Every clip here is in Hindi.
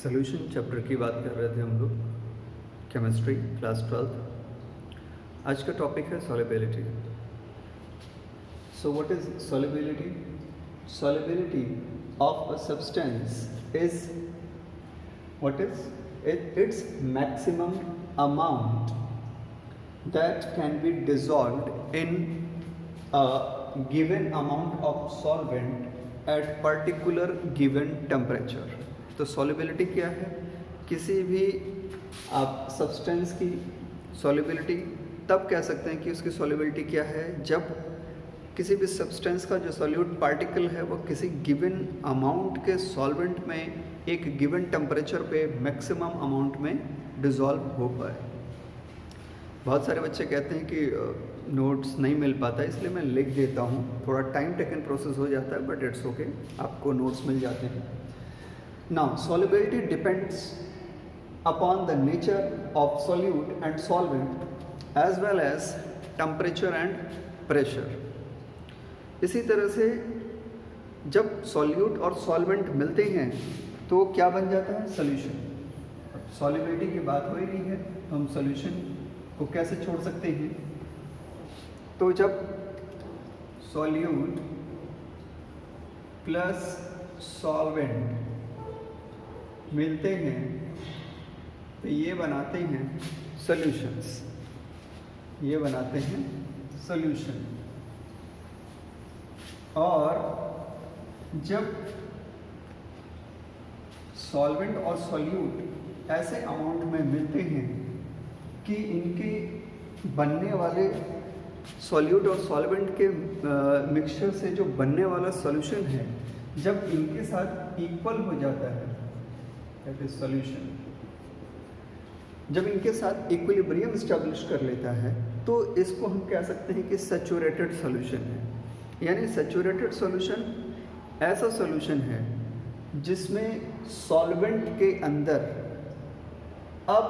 सोल्यूशन चैप्टर की बात कर रहे थे हम लोग, केमिस्ट्री क्लास 12। आज का टॉपिक है solubility. So what is solubility? Solubility of a substance is what is its maximum amount that can be dissolved in a given amount of solvent at particular given temperature। तो solubility क्या है? किसी भी आप सब्सटेंस की solubility तब कह सकते हैं कि उसकी solubility क्या है, जब किसी भी सब्सटेंस का जो सॉल्यूट पार्टिकल है वो किसी गिवन अमाउंट के सॉल्वेंट में एक गिवन टेम्परेचर पे मैक्सिमम अमाउंट में डिज़ोल्व हो पाए। बहुत सारे बच्चे कहते हैं कि नोट्स नहीं मिल पाता, इसलिए मैं लिख देता हूँ। थोड़ा टाइम टेकन प्रोसेस हो जाता है, बट इट्स ओके, आपको नोट्स मिल जाते हैं। Now solubility depends upon the nature of solute and solvent as well as temperature and pressure. इसी तरह से जब सॉल्यूट और सॉल्वेंट मिलते हैं तो क्या बन जाता है? सॉल्यूशन। सॉल्युबिलिटी की बात हो ही रही है तो हम सॉल्यूशन को कैसे छोड़ सकते हैं? तो जब सॉल्यूट प्लस सॉल्वेंट मिलते हैं तो ये बनाते हैं सॉल्यूशंस, ये बनाते हैं सॉल्यूशन। और जब सॉल्वेंट और सॉल्यूट ऐसे अमाउंट में मिलते हैं कि इनके बनने वाले सॉल्यूट और सॉल्वेंट के मिक्सचर से जो बनने वाला सॉल्यूशन है, जब इनके साथ इक्वल हो जाता है, दैट इज सॉल्यूशन। जब इनके साथ इक्विलिब्रियम स्टैब्लिश कर लेता है तो इसको हम कह सकते हैं कि सैचुरेटेड सॉल्यूशन है। यानी सैचुरेटेड सॉल्यूशन ऐसा सॉल्यूशन है जिसमें सॉल्वेंट के अंदर अब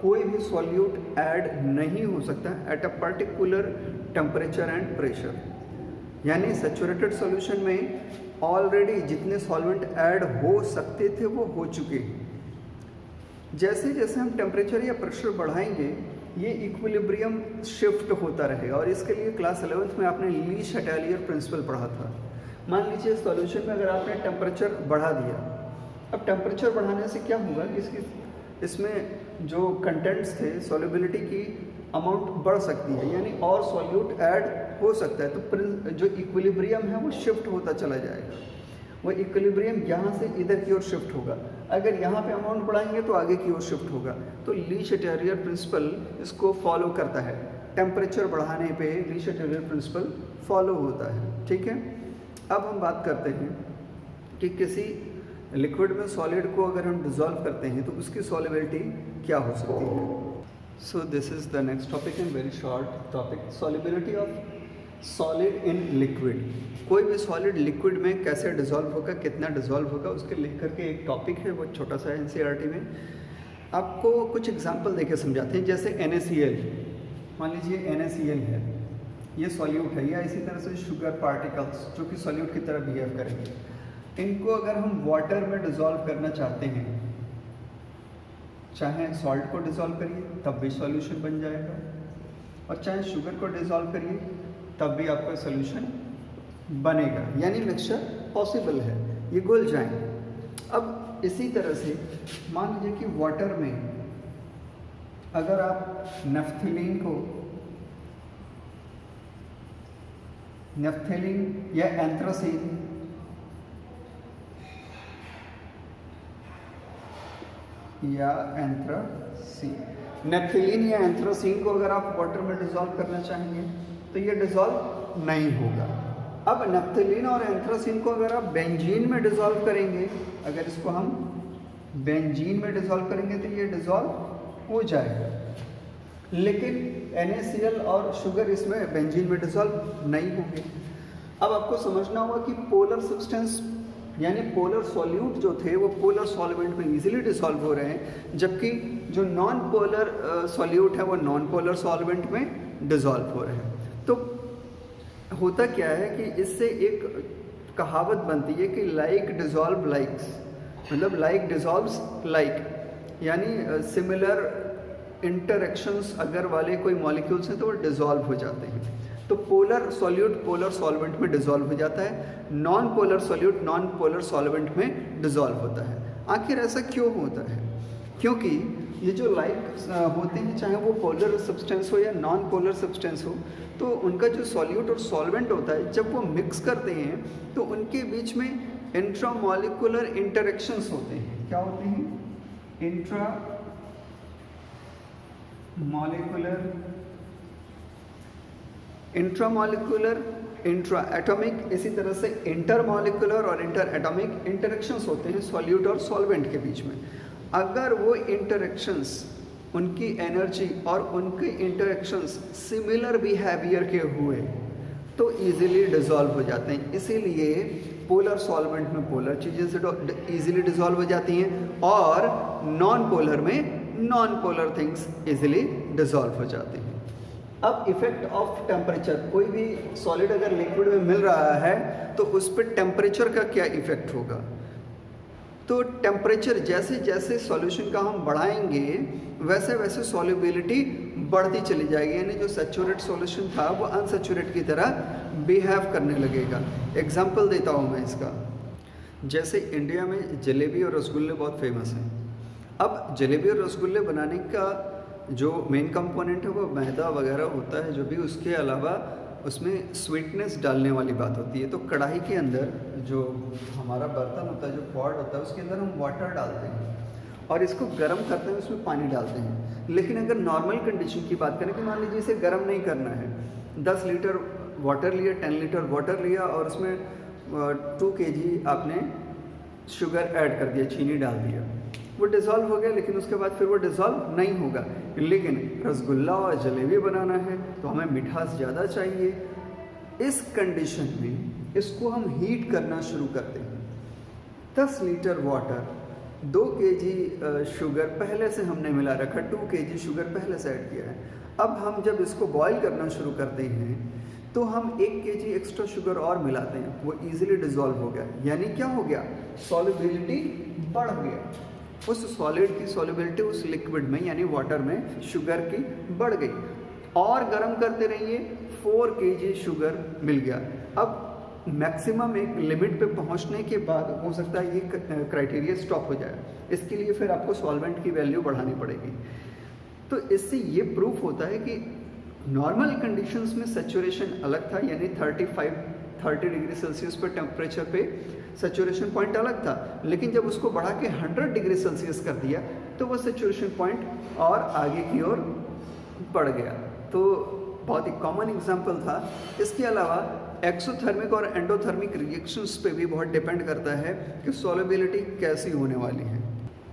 कोई भी सॉल्यूट ऐड नहीं हो सकता at a particular temperature and pressure. यानी सैचुरेटेड सॉल्यूशन में ऑलरेडी जितने सॉल्वेंट ऐड हो सकते थे वो हो चुके हैं। जैसे जैसे हम टेम्परेचर या प्रेशर बढ़ाएंगे ये इक्विलिब्रियम शिफ्ट होता रहेगा। और इसके लिए क्लास 11th में आपने ली शटैलियर प्रिंसिपल पढ़ा था। मान लीजिए सॉल्यूशन में अगर आपने टेम्परेचर बढ़ा दिया, अब टेम्परेचर बढ़ाने से क्या होगा कि इसमें जो कंटेंट्स थे सॉल्युबिलिटी की अमाउंट बढ़ सकती है, यानी और सॉल्यूट ऐड हो सकता है। तो जो इक्विलिब्रियम है वो शिफ्ट होता चला जाएगा। वो इक्विलिब्रियम यहाँ से इधर की ओर शिफ्ट होगा। अगर यहाँ पे अमाउंट बढ़ाएंगे तो आगे की ओर शिफ्ट होगा। तो ली शटैलियर प्रिंसिपल इसको फॉलो करता है। टेम्परेचर बढ़ाने पे ली शटैलियर प्रिंसिपल फॉलो होता है। ठीक है, अब हम बात करते हैं कि किसी लिक्विड में सॉलिड को अगर हम डिज़ोल्व करते हैं तो उसकी सॉल्युबिलिटी क्या हो सकती है। सो this is the next topic and very short topic, solubility of solid in liquid. कोई भी सॉलिड लिक्विड में कैसे डिज़ोल्व होगा, कितना डिज़ोल्व होगा, उसके लिख करके एक टॉपिक है, वो छोटा सा एनसीईआरटी में। आपको कुछ एग्जांपल देके समझाते हैं। जैसे NaCl, मान लीजिए NaCl है, ये सॉल्यूट है, या इसी तरह से शुगर पार्टिकल्स जो कि सॉल्यूट की तरह बिहेव करेंगे। इनको अगर हम वाटर में डिज़ोल्व करना चाहते हैं, चाहे सॉल्ट को डिज़ोल्व करिए तब भी सॉल्यूशन बन जाएगा, और चाहे शुगर को डिज़ोल्व करिए तब भी आपका सॉल्यूशन बनेगा। यानी मिक्सचर पॉसिबल है, ये घुल जाएंगे। अब इसी तरह से मान लीजिए कि वाटर में अगर आप नेफ्थेलिन या एंथ्रासीन नेफ्थेलिन या एंथ्रासीन को अगर आप वाटर में डिज़ोल्व करना चाहेंगे तो ये डिज़ोल्व नहीं होगा। अब नेफ्थेलिन और एंथ्रासीन को अगर आप बेंजीन में डिज़ोल्व करेंगे, अगर इसको हम बेंजीन में डिज़ोल्व करेंगे तो ये डिज़ोल्व हो जाएगा। लेकिन NaCl और शुगर इसमें बेंजीन में डिज़ोल्व नहीं होंगे। अब आपको समझना होगा कि पोलर सब्सटेंस यानी पोलर सॉल्यूट जो थे वो पोलर सॉल्वेंट में इजीली डिसॉल्व हो रहे हैं, जबकि जो नॉन पोलर सॉल्यूट है वो नॉन पोलर सॉल्वेंट में डिसॉल्व हो रहे हैं। तो होता क्या है कि इससे एक कहावत बनती है कि लाइक डिसॉल्व लाइक्स, मतलब लाइक डिजॉल्व्स लाइक, यानी सिमिलर इंटरेक्शंस अगर वाले कोई मॉलिक्यूल्स हैं तो वो डिजॉल्व हो जाते हैं। तो पोलर सॉल्यूट पोलर सॉल्वेंट में डिजॉल्व हो जाता है, non polar solute non polar solvent में डिजॉल्व होता है। आखिर ऐसा क्यों होता है? क्योंकि ये जो लाइक होते हैं, चाहे वो पोलर सब्सटेंस हो या नॉन पोलर सब्सटेंस हो, तो उनका जो सॉल्यूट और सॉल्वेंट होता है, जब वो मिक्स करते हैं तो उनके बीच में इंट्रामॉलिक्यूलर इंटरेक्शंस होते हैं। क्या होते हैं? इंट्रामॉलिक्यूलर, इंट्रा एटॉमिक, इसी तरह से इंटरमॉलिक्यूलर और इंटर एटॉमिक इंटरेक्शंस होते हैं सॉल्यूट और सॉल्वेंट के बीच में। अगर वो इंटरेक्शंस, उनकी एनर्जी और उनके इंटरेक्शंस सिमिलर बिहेवियर के हुए तो इजीली डिसॉल्व हो जाते हैं। इसीलिए पोलर सॉल्वेंट में पोलर चीज़ें से इजीली डिसॉल्व हो जाती हैं और नॉन पोलर में non polar things easily dissolve हो जाती हैं। अब इफेक्ट ऑफ टेम्परेचर, कोई भी सॉलिड अगर लिक्विड में मिल रहा है तो उस पर टेम्परेचर का क्या इफेक्ट होगा? तो टेम्परेचर जैसे जैसे सॉल्यूशन का हम बढ़ाएंगे वैसे वैसे सॉल्युबिलिटी बढ़ती चली जाएगी, यानी जो सैचुरेट सॉल्यूशन था वो अनसैचुरेट की तरह बिहेव करने लगेगा। एग्जांपल देता हूँ मैं इसका। जैसे इंडिया में जलेबी और रसगुल्ले बहुत फेमस हैं। अब जलेबी और रसगुल्ले बनाने का जो मेन कंपोनेंट है वो मैदा वगैरह होता है जो भी, उसके अलावा उसमें स्वीटनेस डालने वाली बात होती है। तो कढ़ाई के अंदर जो हमारा बर्तन होता है, जो पॉट होता है, उसके अंदर हम वाटर डालते हैं और इसको गर्म करते हैं, उसमें पानी डालते हैं। लेकिन अगर नॉर्मल कंडीशन की बात करें कि मान लीजिए इसे गर्म नहीं करना है, 10 लीटर वाटर लिया, 10 लीटर वाटर लिया और उसमें 2 kg आपने शुगर ऐड कर दिया, चीनी डाल दिया, वो डिज़ोल्व हो गया, लेकिन उसके बाद फिर वो डिज़ोल्व नहीं होगा। लेकिन रसगुल्ला और जलेबी बनाना है तो हमें मिठास ज़्यादा चाहिए। इस कंडीशन में इसको हम हीट करना शुरू करते हैं। 10 लीटर वाटर, 2 kg शुगर पहले से हमने मिला रखा, 2 kg शुगर पहले से ऐड किया है। अब हम जब इसको बॉईल करना शुरू करते हैं तो हम 1 kg एक्स्ट्रा शुगर और मिलाते हैं, वो इजीली डिज़ोल्व हो गया। यानी क्या हो गया? सॉल्युबिलिटी बढ़ गया। उस सॉलिड की सॉल्युबिलिटी उस लिक्विड में यानी वाटर में शुगर की बढ़ गई। और गर्म करते रहिए, 4 kg शुगर मिल गया। अब मैक्सिमम एक लिमिट पे पहुंचने के बाद हो सकता है ये क्राइटेरिया स्टॉप हो जाए। इसके लिए फिर आपको सॉल्वेंट की वैल्यू बढ़ानी पड़ेगी। तो इससे ये प्रूफ होता है कि नॉर्मल कंडीशंस में सैचुरेशन अलग था, यानी 30 डिग्री सेल्सियस पर टेम्परेचर पे सैचुरेशन पॉइंट अलग था, लेकिन जब उसको बढ़ा के 100 डिग्री सेल्सियस कर दिया तो वो सैचुरेशन पॉइंट और आगे की ओर बढ़ गया। तो बहुत ही कॉमन एग्जांपल था। इसके अलावा एक्सोथर्मिक और एंडोथर्मिक रिएक्शंस पे भी बहुत डिपेंड करता है कि सॉल्युबिलिटी कैसी होने वाली है।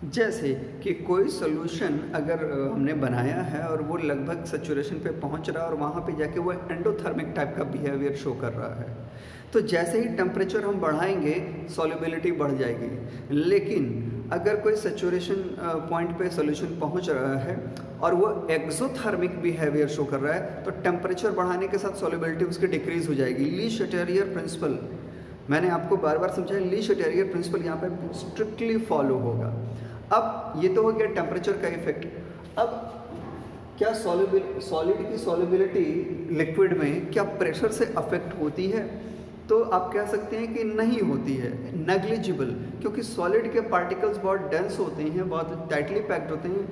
जैसे कि कोई सोल्यूशन अगर हमने बनाया है और वो लगभग सैचुरेशन पे पहुंच रहा है और वहाँ पे जाके वो एंडोथर्मिक टाइप का बिहेवियर शो कर रहा है, तो जैसे ही टेम्परेचर हम बढ़ाएंगे सॉल्युबिलिटी बढ़ जाएगी। लेकिन अगर कोई सैचुरेशन पॉइंट पे सॉल्यूशन पहुंच रहा है और वो एक्सोथर्मिक बिहेवियर शो कर रहा है तो टेम्परेचर बढ़ाने के साथ सॉल्युबिलिटी उसकी डिक्रीज हो जाएगी। ली शटेरियर प्रिंसिपल मैंने आपको बार बार समझाया, ली शटेरियर प्रिंसिपल यहाँ पे स्ट्रिक्टली फॉलो होगा। अब ये तो हो गया टेम्परेचर का इफेक्ट। अब क्या सॉलिड की सॉल्युबिलिटी लिक्विड में क्या प्रेशर से अफेक्ट होती है? तो आप कह सकते हैं कि नहीं होती है, नेग्लिजिबल, क्योंकि सॉलिड के पार्टिकल्स बहुत डेंस होते हैं, बहुत टाइटली पैक्ड होते हैं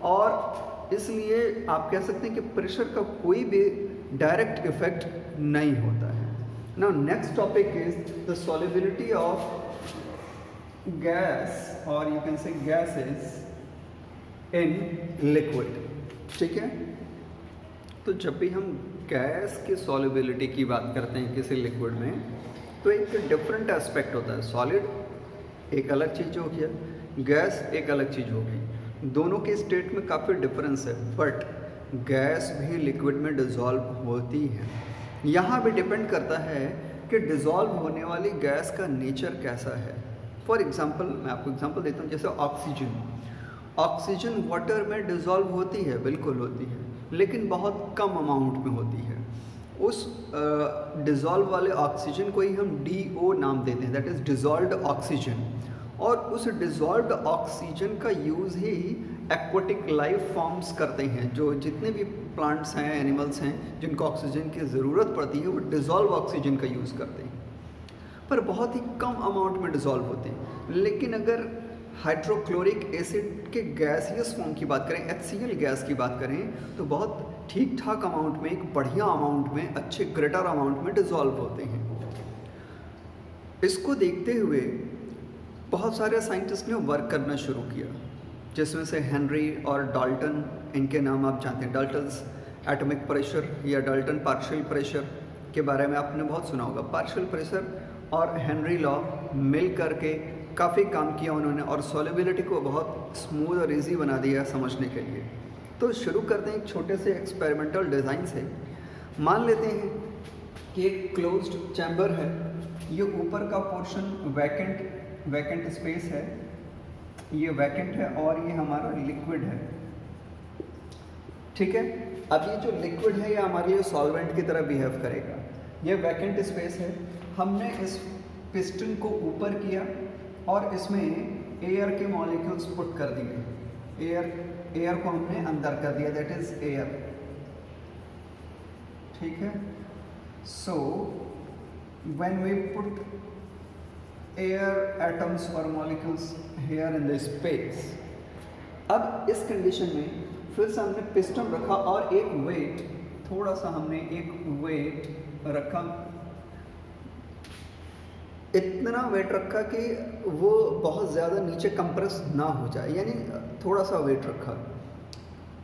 और इसलिए आप कह सकते हैं कि प्रेशर का कोई भी डायरेक्ट इफेक्ट नहीं होता है। Now next topic is the solubility of gas or you can say gases in liquid. ठीक है, तो जब भी हम गैस की सॉल्युबिलिटी की बात करते हैं किसी लिक्विड में तो एक डिफरेंट एस्पेक्ट होता है। सॉलिड एक अलग चीज़ हो गया, गैस एक अलग चीज़ हो गई। दोनों के स्टेट में काफ़ी डिफरेंस है, बट गैस भी लिक्विड में डिज़ोल्व होती है। यहाँ भी डिपेंड करता है कि डिज़ोल्व होने वाली गैस का नेचर कैसा है। फॉर एग्जाम्पल मैं आपको एग्जाम्पल देता हूँ, जैसे ऑक्सीजन वाटर में डिज़ोल्व होती है, बिल्कुल होती है, लेकिन बहुत कम अमाउंट में होती है। उस डिज़ोल्व वाले ऑक्सीजन को ही हम DO नाम देते हैं, दैट इज़ डिज़ोल्व्ड ऑक्सीजन। और उस डिज़ोल्व्ड ऑक्सीजन का यूज़ ही एक्वाटिक लाइफ फॉर्म्स करते हैं। जो जितने भी प्लांट्स हैं, एनिमल्स हैं जिनको ऑक्सीजन की ज़रूरत पड़ती है, वो डिज़ोल्व ऑक्सीजन का यूज़ करते हैं, पर बहुत ही कम अमाउंट में डिज़ोल्व होते हैं। लेकिन अगर हाइड्रोक्लोरिक एसिड के गैसियस फॉर्म की बात करें, HCl गैस की बात करें, तो बहुत ठीक ठाक अमाउंट में, एक बढ़िया अमाउंट में, अच्छे ग्रेटर अमाउंट में डिज़ोल्व होते हैं। इसको देखते हुए बहुत सारे साइंटिस्ट ने वर्क करना शुरू किया, जिसमें से हेनरी और डाल्टन, इनके नाम आप जानते हैं, डाल्टन्स एटॉमिक प्रेशर या डाल्टन पार्शियल प्रेशर के बारे में आपने बहुत सुना होगा। पार्शियल प्रेशर और हेनरी लॉ मिल करके काफ़ी काम किया उन्होंने और सॉल्युबिलिटी को बहुत स्मूथ और इजी बना दिया समझने के लिए। तो शुरू करते हैं एक छोटे से एक्सपेरिमेंटल डिज़ाइन से। मान लेते हैं कि एक क्लोज्ड चैम्बर है, ये ऊपर का पोर्शन वैकेंट स्पेस है, ये वैकेंट है और ये हमारा लिक्विड है, ठीक है। अब ये जो लिक्विड है ये हमारे लिए सॉल्वेंट की तरह बिहेव करेगा। ये वैकेंट स्पेस है, हमने इस पिस्टन को ऊपर किया और इसमें एयर के मॉलिक्यूल्स पुट कर दिए। एयर को हमने अंदर कर दिया, दैट इज एयर, ठीक है। So when we put air atoms or molecules here in the space, अब इस कंडीशन में फिर से हमने पिस्टन रखा और एक वेट, थोड़ा सा हमने एक वेट रखा, इतना वेट रखा कि वो बहुत ज़्यादा नीचे कंप्रेस ना हो जाए, यानी थोड़ा सा वेट रखा।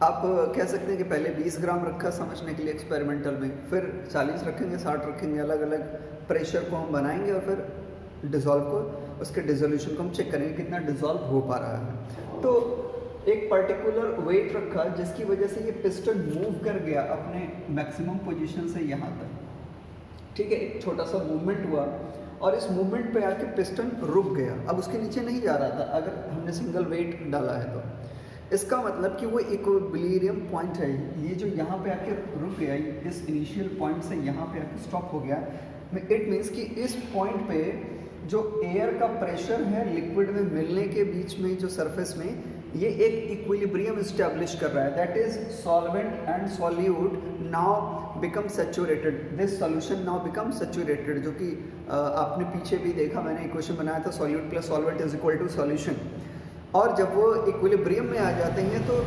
आप कह सकते हैं कि पहले 20 ग्राम रखा समझने के लिए एक्सपेरिमेंटल में, फिर 40 रखेंगे, 60 रखेंगे, अलग अलग प्रेशर को हम बनाएंगे और फिर डिज़ोल्व को, उसके डिज़ोल्यूशन को हम चेक करेंगे कितना डिज़ोल्व हो पा रहा है। तो एक पर्टिकुलर वेट रखा जिसकी वजह से ये पिस्टन मूव कर गया अपने मैक्सिमम पोजीशन से यहाँ तक, ठीक है। एक छोटा सा मूवमेंट हुआ और इस मूवमेंट पे आके पिस्टन रुक गया, अब उसके नीचे नहीं जा रहा था अगर हमने सिंगल वेट डाला है तो। इसका मतलब कि वो इक्विलिब्रियम पॉइंट है, ये जो यहाँ पे आके रुक गया, इस इनिशियल पॉइंट से यहाँ पे आके स्टॉप हो गया। इट मीन्स कि इस पॉइंट पे जो एयर का प्रेशर है लिक्विड में मिलने के बीच में, जो सरफेस में, ये एक इक्विलिब्रियम इस्टेब्लिश कर रहा है, that is solvent and solute now become saturated, this solution now become saturated, जो कि आपने पीछे भी देखा, मैंने इक्वेशन बनाया था, solute plus solvent is equal to solution. और जब वो इक्विलिब्रियम में आ जाते हैं तो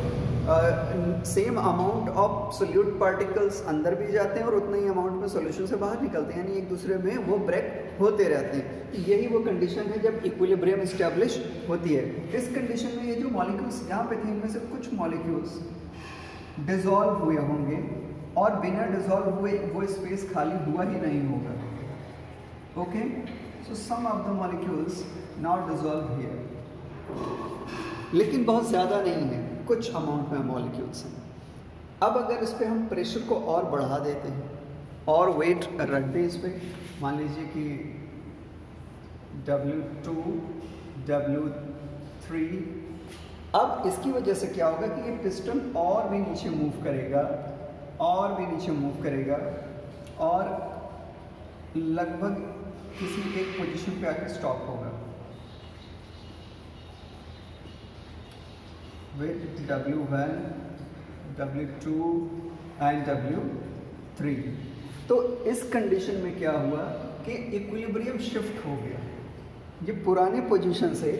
same amount of solute particles अंदर भी जाते हैं और उतना ही अमाउंट में सॉल्यूशन से बाहर निकलते हैं, यानी एक दूसरे में वो ब्रेक होते रहते हैं। यही वो कंडीशन है जब इक्विलिब्रियम इस्टेब्लिश होती है। इस कंडीशन में ये जो मॉलिक्यूल्स यहाँ पे थे, इनमें से कुछ मॉलिक्यूल्स डिज़ोल्व हुए होंगे और बिना डिज़ोल्व हुए वो स्पेस खाली हुआ ही नहीं होगा, okay. So some of the molecules now dissolve here, लेकिन बहुत ज़्यादा नहीं है, कुछ अमाउंट में मॉलिक्यूल्स हैं। अब अगर इस पर हम प्रेशर को और बढ़ा देते हैं और वेट रख दें इस पर, मान लीजिए कि W2, W3, अब इसकी वजह से क्या होगा कि ये पिस्टन और भी नीचे मूव करेगा और भी नीचे मूव करेगा और लगभग किसी एक पोजीशन पे आके स्टॉप होगा with W1, W2 and W3। तो इस कंडीशन में क्या हुआ कि इक्विलिब्रियम शिफ्ट हो गया, ये पुराने पोजीशन से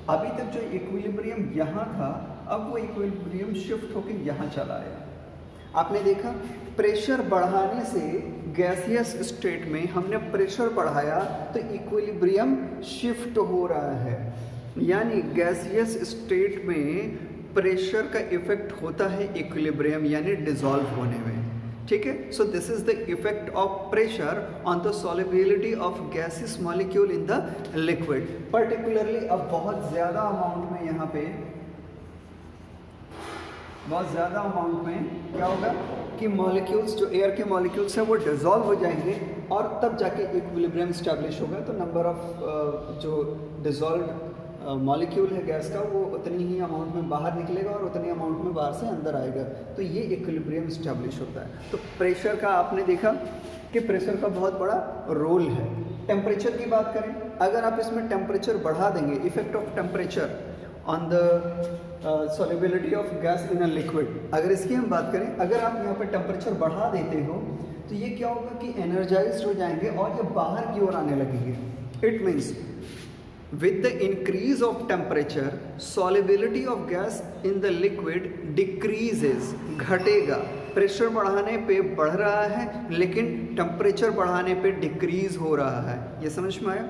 अभी तक जो इक्विलिब्रियम यहाँ था, अब वो इक्विलिब्रियम शिफ्ट होकर यहाँ चला आया। आपने देखा प्रेशर बढ़ाने से गैसियस स्टेट में हमने प्रेशर बढ़ाया तो इक्विलिब्रियम शिफ्ट हो रहा है, यानी गैसियस स्टेट में प्रेशर का इफेक्ट होता है इक्विलिब्रियम यानी डिसॉल्व होने में, ठीक है। So this is the effect of pressure on the solubility of gaseous molecule in the liquid. Particularly अब बहुत ज़्यादा अमाउंट में, यहाँ पे बहुत ज़्यादा अमाउंट में क्या होगा कि मॉलिक्यूल्स, जो एयर के मॉलिक्यूल्स हैं वो डिसॉल्व हो जाएंगे और तब जाके इक्विलिब्रियम स्टैब्लिश होगा। तो नंबर ऑफ जो डिसॉल्व मॉलिक्यूल है गैस का वो उतनी ही अमाउंट में बाहर निकलेगा और उतनी अमाउंट में बाहर से अंदर आएगा, तो ये इक्विलिब्रियम स्टैब्लिश होता है। तो प्रेशर का आपने देखा कि प्रेशर का बहुत बड़ा रोल है। टेम्परेचर की बात करें, अगर आप इसमें टेम्परेचर बढ़ा देंगे, effect of temperature on the solubility of gas in a liquid, अगर इसकी हम बात करें, अगर आप यहाँ पर टेम्परेचर बढ़ा देते हो तो ये क्या होगा कि एनर्जाइज्ड हो जाएंगे और ये बाहर की ओर आने लगेंगे। It means with the increase of temperature solubility of gas in the liquid decreases, घटेगा। प्रेशर बढ़ाने पे बढ़ रहा है लेकिन टेम्परेचर बढ़ाने पे डिक्रीज हो रहा है। ये समझ में आया?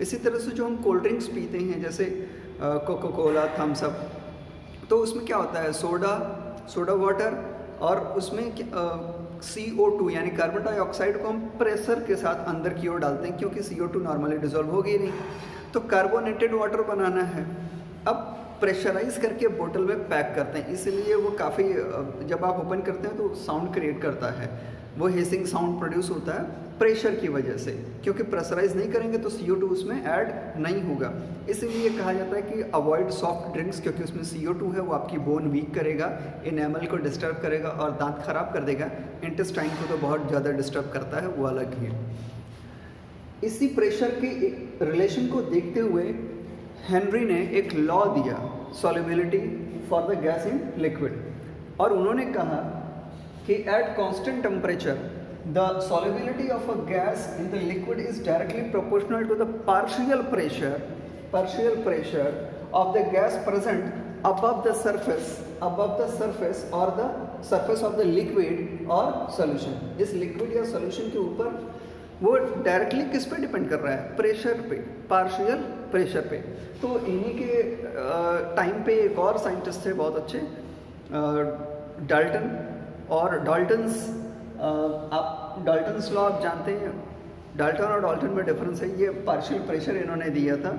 इसी तरह से जो हम कोल्ड ड्रिंक्स पीते हैं जैसे कोका कोला, थम्स अप, तो उसमें क्या होता है, सोडा वाटर, और उसमें CO2 यानी कार्बन डाइऑक्साइड को हम प्रेशर के साथ अंदर की ओर डालते हैं क्योंकि CO2 नॉर्मली डिजोल्व होगी नहीं, तो कार्बोनेटेड वाटर बनाना है। अब प्रेशराइज करके बोतल में पैक करते हैं, इसलिए वो काफ़ी, जब आप ओपन करते हैं तो साउंड क्रिएट करता है, वो हिसिंग साउंड प्रोड्यूस होता है प्रेशर की वजह से, क्योंकि प्रेशराइज नहीं करेंगे तो CO2 उसमें ऐड नहीं होगा। इसलिए कहा जाता है कि अवॉइड सॉफ्ट ड्रिंक्स, क्योंकि उसमें CO2 है, वो आपकी बोन वीक करेगा, इनेमल को डिस्टर्ब करेगा और दांत खराब कर देगा। इंटेस्टाइन को तो बहुत ज़्यादा डिस्टर्ब करता है, वो अलग ही। इसी प्रेशर के रिलेशन को देखते हुए हेनरी ने एक लॉ दिया, solubility for the gas in liquid, और उन्होंने कहा कि at constant temperature the solubility of a gas in the liquid is directly proportional to the partial pressure of the gas present above the surface or the surface of the liquid or solution। इस लिक्विड या सॉल्यूशन के ऊपर वो डायरेक्टली किस पे डिपेंड कर रहा है, प्रेशर पे, पार्शियल प्रेशर पे। तो इन्हीं के टाइम पे एक और साइंटिस्ट थे बहुत अच्छे, डाल्टन, और डाल्टन्स लॉ आप जानते हैं, डाल्टन और डाल्टन में डिफरेंस है, ये पार्शियल प्रेशर इन्होंने दिया था।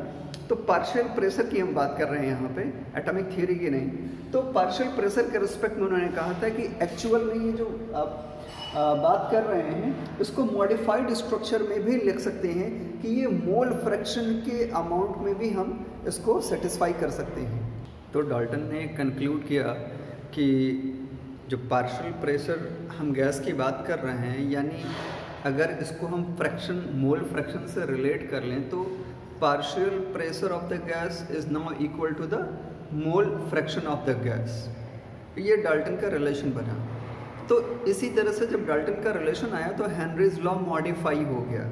तो पार्शियल प्रेशर की हम बात कर रहे हैं यहाँ पे, एटॉमिक थ्योरी की नहीं। तो पार्शियल प्रेशर के रिस्पेक्ट में उन्होंने कहा था कि एक्चुअल में ये जो आप बात कर रहे हैं इसको मॉडिफाइड स्ट्रक्चर में भी लिख सकते हैं कि ये मोल फ्रैक्शन के अमाउंट में भी हम इसको सेटिस्फाई कर सकते हैं। तो डाल्टन ने कंक्लूड किया कि जो पार्शियल प्रेशर हम गैस की बात कर रहे हैं, यानी अगर इसको हम फ्रैक्शन, मोल फ्रैक्शन से रिलेट कर लें तो partial pressure of the gas is now equal to the mole fraction of the gas. ये डाल्टन का रिलेशन बना। तो इसी तरह से जब डाल्टन का रिलेशन आया तो हेनरीज लॉ मॉडिफाई हो गया।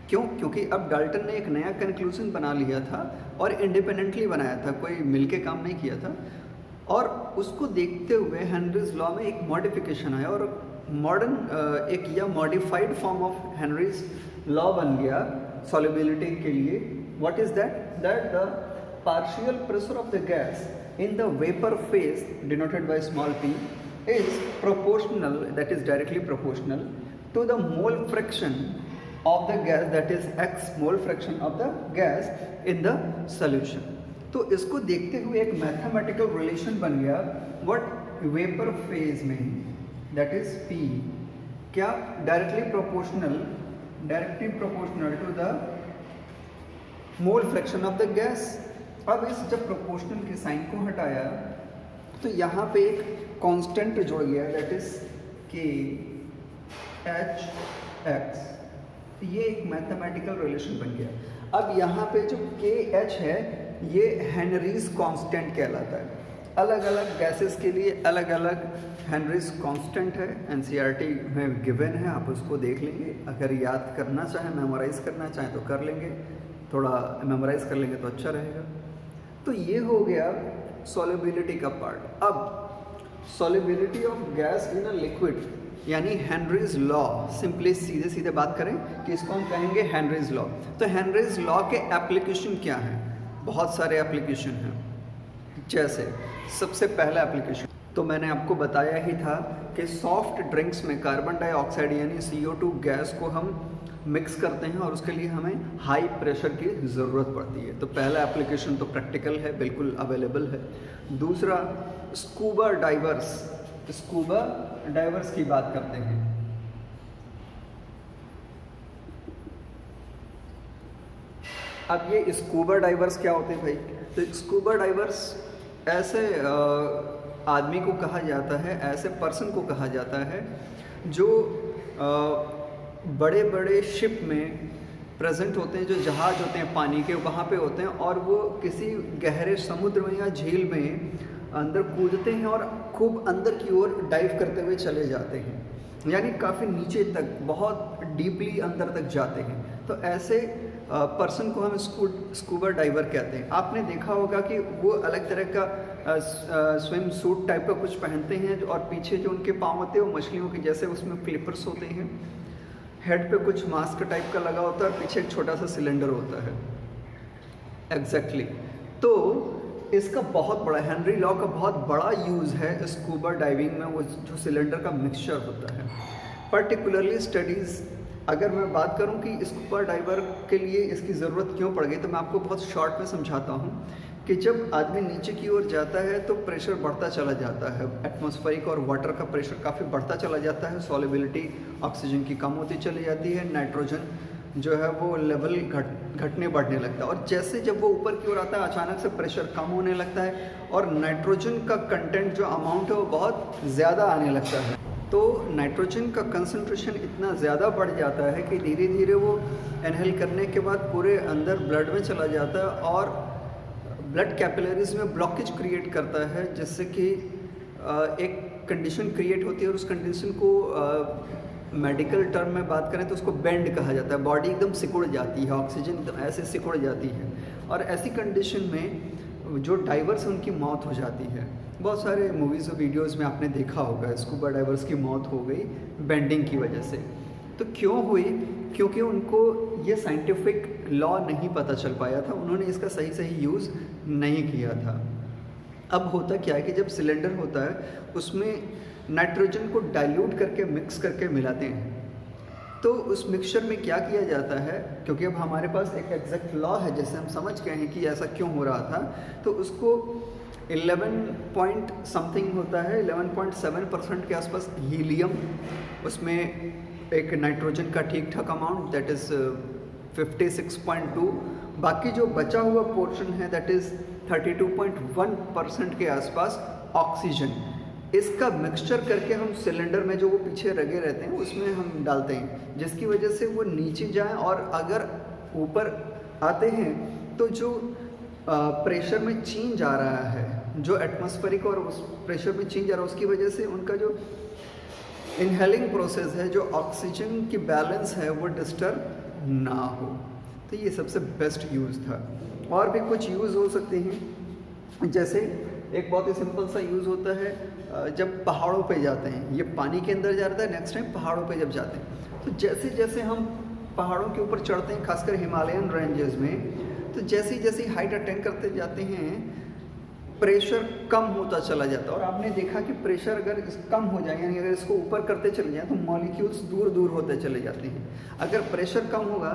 क्यों? क्योंकि अब डाल्टन ने एक नया कंक्लूजन बना लिया था और इंडिपेंडेंटली बनाया था, कोई मिलके काम नहीं किया था, और उसको देखते हुए हेनरीज लॉ में एक मॉडिफिकेशन आया और मॉडर्न एक या modified form of Henry's law बन गया सॉल्युबिलिटी के लिए। What is that? That the partial pressure of the gas in the vapor phase denoted by small p is proportional, that is directly proportional to the mole fraction of the gas, that is x mole fraction of the gas in the solution। तो इसको देखते हुए एक मैथमेटिकल रिलेशन बन गया व्हाट वेपर फेज में, that is p क्या directly proportional to the mole fraction of the gas। अब इस जब प्रोपोर्शनल के साइन को हटाया तो यहाँ पे एक कांस्टेंट जुड़ गया, दैट इज के एच एक्स। ये एक मैथमेटिकल रिलेशन बन गया। अब यहाँ पे जो के एच है ये हेनरीज कांस्टेंट कहलाता है। अलग अलग गैसेस के लिए अलग अलग हेनरीज कांस्टेंट है, एनसीईआरटी में गिवन है, आप उसको देख लेंगे। अगर याद करना चाहें, मेमोराइज करना चाहें तो कर लेंगे, थोड़ा मेमोराइज कर लेंगे तो अच्छा रहेगा। तो ये हो गया सॉल्युबिलिटी का पार्ट। अब solubility of gas in a liquid यानी हेनरीज लॉ, सिंपली सीधे सीधे बात करें कि इसको हम कहेंगे हेनरीज लॉ। तो हेनरीज लॉ के एप्लीकेशन क्या हैं? बहुत सारे एप्लीकेशन हैं। जैसे सबसे पहला एप्लीकेशन तो मैंने आपको बताया ही था कि सॉफ्ट ड्रिंक्स में कार्बन डाइऑक्साइड यानी CO2 गैस को हम मिक्स करते हैं और उसके लिए हमें हाई प्रेशर की ज़रूरत पड़ती है। तो पहला एप्लीकेशन तो प्रैक्टिकल है, बिल्कुल अवेलेबल है। दूसरा स्कूबा डाइवर्स की बात करते हैं। अब ये स्कूबा डाइवर्स क्या होते हैं भाई? तो स्कूबा डाइवर्स ऐसे आदमी को कहा जाता है, ऐसे पर्सन को कहा जाता है जो बड़े बड़े शिप में प्रेजेंट होते हैं, जो जहाज होते हैं पानी के, वहाँ पे होते हैं, और वो किसी गहरे समुद्र में या झील में अंदर कूदते हैं और खूब अंदर की ओर डाइव करते हुए चले जाते हैं, यानी काफ़ी नीचे तक, बहुत डीपली अंदर तक जाते हैं। तो ऐसे पर्सन को हम स्कूबा डाइवर कहते हैं। आपने देखा होगा कि वो अलग तरह का स्विम सूट टाइप का कुछ पहनते हैं, और पीछे जो उनके पाँव होते हैं वो मछलियों के जैसे उसमें फ्लिपर्स होते हैं, हेड पे कुछ मास्क टाइप का लगा होता है और पीछे एक छोटा सा सिलेंडर होता है। एग्जैक्टली तो इसका बहुत बड़ा, हेनरी लॉ का बहुत बड़ा यूज़ है स्कूबा डाइविंग में, वो जो सिलेंडर का मिक्सचर होता है। पर्टिकुलरली स्टडीज़, अगर मैं बात करूं कि स्कूबा डाइवर के लिए इसकी ज़रूरत क्यों पड़ गई, तो मैं आपको बहुत शॉर्ट में समझाता हूं कि जब आदमी नीचे की ओर जाता है तो प्रेशर बढ़ता चला जाता है, एटमॉस्फेरिक और वाटर का प्रेशर काफ़ी बढ़ता चला जाता है, सॉल्युबिलिटी ऑक्सीजन की कम होती चली जाती है, नाइट्रोजन जो है वो लेवल घटने बढ़ने लगता है, और जैसे जब वो ऊपर की ओर आता है अचानक से प्रेशर कम होने लगता है और नाइट्रोजन का कंटेंट जो अमाउंट है वो बहुत ज़्यादा आने लगता है। तो नाइट्रोजन का कंसंट्रेशन इतना ज़्यादा बढ़ जाता है कि धीरे धीरे वो इनहेल करने के बाद पूरे अंदर ब्लड में चला जाता है और ब्लड कैपिलरीज में ब्लॉकेज क्रिएट करता है, जिससे कि एक कंडीशन क्रिएट होती है, और उस कंडीशन को मेडिकल टर्म में बात करें तो उसको बेंड कहा जाता है। बॉडी एकदम सिकुड़ जाती है, ऑक्सीजन एकदम ऐसे सिकुड़ जाती है, और ऐसी कंडीशन में जो डाइवर्स उनकी मौत हो जाती है। बहुत सारे मूवीज़ और वीडियोज़ में आपने देखा होगा स्कूबा डाइवर्स की मौत हो गई बेंडिंग की वजह से। तो क्यों हुई? क्योंकि उनको ये साइंटिफिक लॉ नहीं पता चल पाया था, उन्होंने इसका सही यूज़ नहीं किया था। अब होता क्या है कि जब सिलेंडर होता है उसमें नाइट्रोजन को डाइल्यूट करके मिक्स करके मिलाते हैं, तो उस मिक्सचर में क्या किया जाता है, क्योंकि अब हमारे पास एक एग्जैक्ट लॉ है जैसे हम समझ गए हैं कि ऐसा क्यों हो रहा था, तो उसको 11 पॉइंट समथिंग होता है, 11.7% के आसपास हीलियम, उसमें एक नाइट्रोजन का ठीक ठाक अमाउंट दैट इज़ 56.2, बाकी जो बचा हुआ पोर्शन है दैट इज़ 32.1% के आसपास ऑक्सीजन। इसका मिक्सचर करके हम सिलेंडर में जो वो पीछे लगे रहते हैं उसमें हम डालते हैं, जिसकी वजह से वो नीचे जाएं, और अगर ऊपर आते हैं तो जो प्रेशर में चेंज आ रहा है, जो एटमॉस्फेरिक और उस प्रेशर में चेंज आ रहा है, उसकी वजह से उनका जो इनहेलिंग प्रोसेस है, जो ऑक्सीजन की बैलेंस है, वो डिस्टर्ब ना हो। तो ये सबसे बेस्ट यूज़ था। और भी कुछ यूज़ हो सकते हैं, जैसे एक बहुत ही सिंपल सा यूज़ होता है जब पहाड़ों पे जाते हैं, ये पानी के अंदर जा रहा है, नेक्स्ट टाइम पहाड़ों पे जब जाते हैं, तो जैसे जैसे हम पहाड़ों के ऊपर चढ़ते हैं, खासकर हिमालयन रेंजेस में, तो जैसी जैसी हाइट अटेंड करते जाते हैं प्रेशर कम होता चला जाता है। और आपने देखा कि प्रेशर अगर कम हो जाए, यानी अगर इसको ऊपर करते चले जाएँ तो मॉलिक्यूल्स दूर दूर होते चले जाते हैं। अगर प्रेशर कम होगा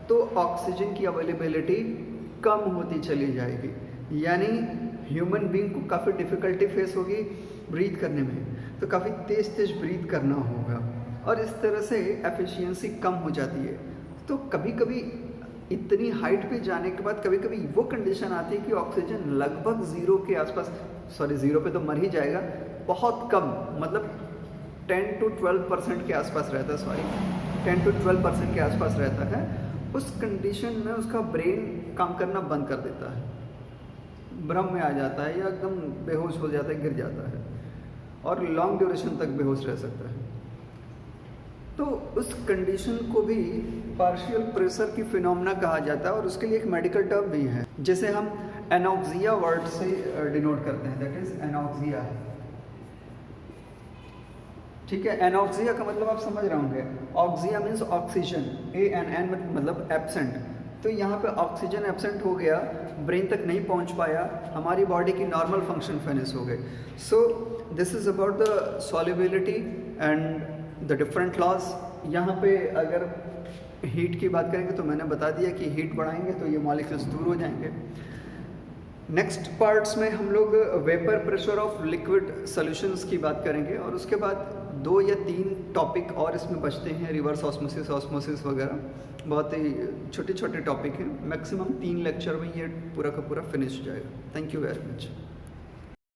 तो ऑक्सीजन की अवेलेबिलिटी कम होती चली जाएगी, यानी ह्यूमन बीइंग को काफ़ी डिफ़िकल्टी फेस होगी ब्रीथ करने में, तो काफ़ी तेज़ तेज़ ब्रीथ करना होगा, और इस तरह से एफिशिएंसी कम हो जाती है। तो कभी कभी इतनी हाइट पे जाने के बाद कभी कभी वो कंडीशन आती है कि ऑक्सीजन लगभग ज़ीरो के आसपास, सॉरी ज़ीरो पे तो मर ही जाएगा, बहुत कम, मतलब 10 to 12% के आसपास रहता है, सॉरी 10 to 12% के आसपास रहता है। उस कंडीशन में उसका ब्रेन काम करना बंद कर देता है, भ्रम में आ जाता है या एकदम बेहोश हो जाता है, गिर जाता है, और लॉन्ग ड्यूरेशन तक बेहोश रह सकता है। तो उस कंडीशन को भी पार्शियल प्रेशर की फिनोमेना कहा जाता है, और उसके लिए एक मेडिकल टर्म भी है जिसे हम एनॉक्सिया वर्ड से डिनोट करते हैं, दैट इज एनॉक्सिया। ठीक है, एनॉक्सिया का मतलब आप समझ रहे होंगे, ऑक्सिया मीन्स ऑक्सीजन, ANN मतलब एब्सेंट। तो यहाँ पे ऑक्सीजन एब्सेंट हो गया, ब्रेन तक नहीं पहुँच पाया, हमारी बॉडी की नॉर्मल फंक्शन फिनिश हो गए। So this is about the solubility and the different laws. यहाँ पे अगर हीट की बात करेंगे तो मैंने बता दिया कि हीट बढ़ाएंगे तो ये मॉलिक्यूल्स दूर हो जाएंगे। नेक्स्ट पार्ट्स में हम लोग vapour pressure of liquid solutions की बात करेंगे, और उसके बाद 2 या 3 टॉपिक और इसमें बचते हैं, रिवर्स ऑस्मोसिस, ऑस्मोसिस वगैरह, बहुत ही छोटे छोटे टॉपिक हैं। मैक्सिमम 3 लेक्चर में ये पूरा का पूरा फिनिश हो जाएगा। Thank you very much.